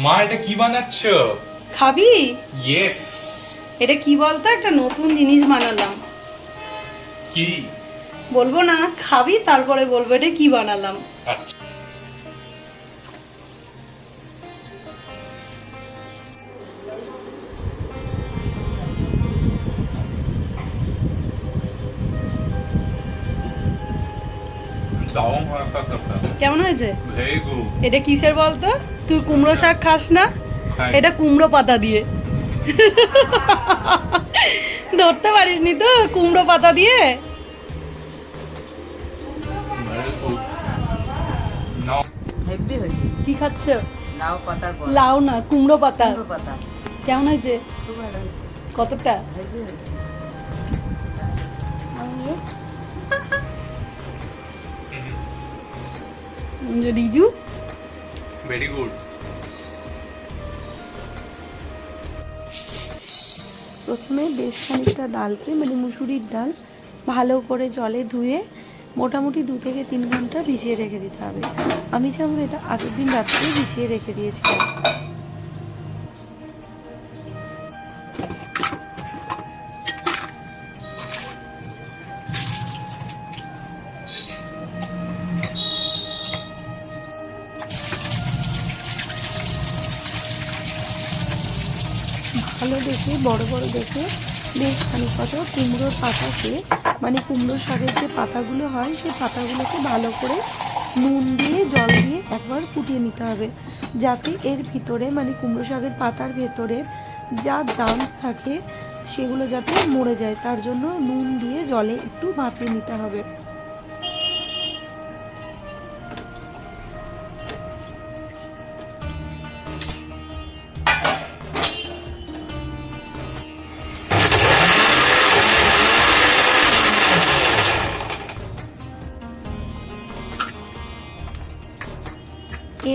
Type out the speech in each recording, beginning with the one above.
মা এটা কি বানাচ্ছো? খাবি? ইয়েস। এটা কি বলতো, একটা নতুন জিনিস বানালাম। কি? বলবো না, খাবি তারপরে বলবো এটা কি বানালাম। আচ্ছা। দারুণ হয়েছে তরকারি। কেমন হয়েছে? Very good. এটা কিসের বলতো? তুই কুমড়ো শাক খাস না? খাই। এটা কুমড়ো পাতা দিয়ে। ধরতে পারিসনি তো? কুমড়ো পাতা দিয়ে। Very good. নাও। হেভি হয়েছে। কি খাচ্ছ? লাউ পাতার বড়া। লাউ না, কুমড়ো পাতা। কুমড়ো পাতা কেমন হয়েছে? খুব ভালো হয়েছে। কতটা? হেভি হয়েছে। রিজু? Very good. প্রথমে বেশ খানিকটা ডালকে, মানে মুসুরির ডাল, ভালো করে জলে ধুয়ে মোটামুটি 2 থেকে 3 ঘন্টা ভিজিয়ে রেখে দিতে হবে। আমি যেমন এটা আগের দিন রাত্রে ভিজিয়ে রেখে দিয়েছিলাম। ভালো দেখে, বড় বড় দেখে বেশ খানিকটা কুমড়োর পাতাকে, মানে কুমড়ো শাকের যে পাতাগুলো হয় সেই পাতাগুলোকে ভালো করে নুন দিয়ে জল দিয়ে একবার ফুটিয়ে নিতে হবে, যাতে এর ভিতরে, মানে কুমড়ো শাকের পাতার ভেতরে যা জার্মস থাকে সেগুলো যাতে মরে যায়, তার জন্য নুন দিয়ে জলে একটু ভাপিয়ে নিতে হবে।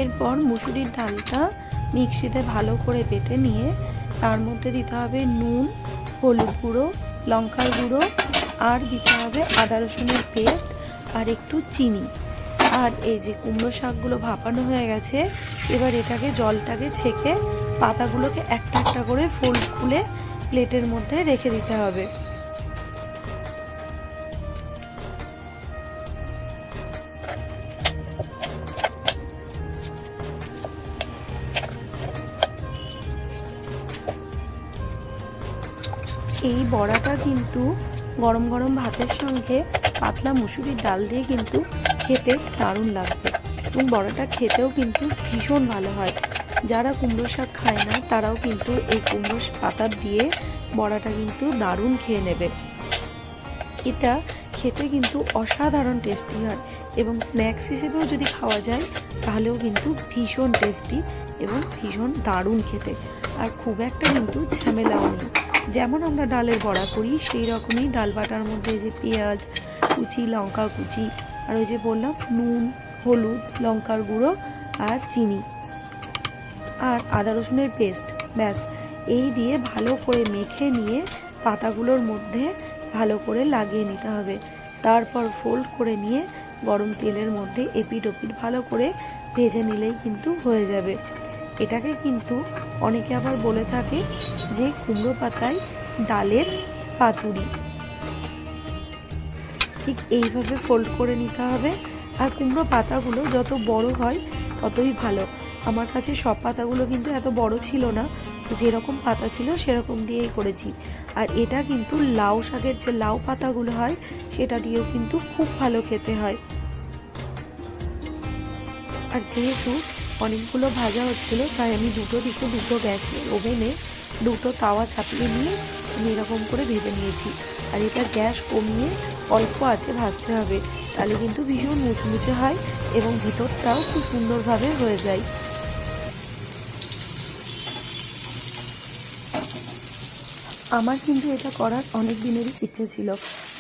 এরপর মুসুরির ডালটা মিক্সিতে ভালো করে বেটে নিয়ে তার মধ্যে দিতে হবে নুন, হলুদ গুঁড়ো, লঙ্কার গুঁড়ো, আর দিতে হবে আদা রসুনের পেস্ট আর একটু চিনি। আর এই যে কুমড়ো শাকগুলো ভাপানো হয়ে গেছে, এবার এটাকে, জলটাকে ছেঁকে পাতাগুলোকে একটা একটা করে ফোল্ড খুলে প্লেটের মধ্যে রেখে দিতে হবে। এই বড়াটা কিন্তু গরম গরম ভাতের সঙ্গে পাতলা মুসুরির ডাল দিয়ে কিন্তু খেতে দারুণ লাগবে, এবং বড়াটা খেতেও কিন্তু ভীষণ ভালো হয়। যারা কুমড়ো শাক খায় না তারাও কিন্তু এই কুমড়ো পাতা দিয়ে বড়াটা কিন্তু দারুণ খেয়ে নেবে। এটা খেতে কিন্তু অসাধারণ টেস্টি হয়, এবং স্ন্যাক্স হিসেবেও যদি খাওয়া যায় তাহলেও কিন্তু ভীষণ টেস্টি এবং ভীষণ দারুণ খেতে। আর খুব একটা কিন্তু ঝামেলাও নেই। যেমন আমরা ডালের বড়া করি সেই রকমই ডাল বাটার মধ্যে যে পেঁয়াজ কুচি, লঙ্কা কুচি, আর ওই যে বললাম নুন, হলুদ, লঙ্কার গুঁড়ো আর চিনি আর আদা রসুনের পেস্ট, ব্যাস এই দিয়ে ভালো করে মেখে নিয়ে পাতাগুলোর মধ্যে ভালো করে লাগিয়ে নিতে হবে। তারপর ফোল্ড করে নিয়ে গরম তেলের মধ্যে এপিট ওপিট ভালো করে ভেজে নিলেই কিন্তু হয়ে যাবে। এটাকে কিন্তু অনেকে আবার বলে থাকে যে কুমড়ো পাতায় ডালের পাতুরি। ঠিক এইভাবে ফোল্ড করে নিতে হবে। আর কুমড়ো পাতাগুলো যত বড় হয় ততই ভালো। আমার কাছে সব পাতাগুলো কিন্তু এত বড় ছিল না, যেরকম পাতা ছিল সেরকম দিয়েই করেছি। আর এটা কিন্তু লাউ শাকের যে লাউ পাতাগুলো হয় সেটা দিয়েও কিন্তু খুব ভালো খেতে হয়। আর যেহেতু অনেকগুলো ভাজা হচ্ছিল তাই আমি দুটো দিকে দুটো গ্যাসের ওভেনে দুটো তাওয়া চাপিয়ে নিয়ে আমি এরকম করে ভেজে নিয়েছি। আর এটা গ্যাস কমিয়ে অল্প আঁচে ভাজতে হবে, তাহলে কিন্তু ভীষণ মুচমুচে হয় এবং ভিতরটাও খুব সুন্দরভাবে হয়ে যায়। আমার কিন্তু এটা করার অনেক দিনেরই ইচ্ছে ছিল।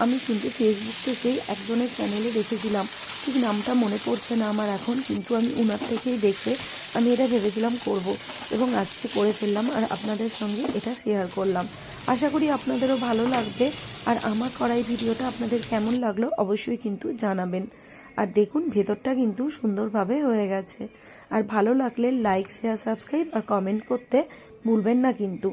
আমি কিন্তু ফেসবুক থেকেই একজনের চ্যানেলে দেখেছিলাম, ঠিক নামটা মনে পড়ছে না আমার এখন, কিন্তু আমি ওনার থেকেই দেখে আমি এটা ভেবেছিলাম করব, এবং আজকে করে ফেললাম আর আপনাদের সঙ্গে এটা শেয়ার করলাম। আশা করি আপনাদেরও ভালো লাগবে। আর আমার করা এই ভিডিওটা আপনাদের কেমন লাগলো অবশ্যই কিন্তু জানাবেন। আর দেখুন ভেতরটা কিন্তু সুন্দরভাবে হয়ে গেছে। আর ভালো লাগলে লাইক, শেয়ার, সাবস্ক্রাইব আর কমেন্ট করতে ভুলবেন না কিন্তু।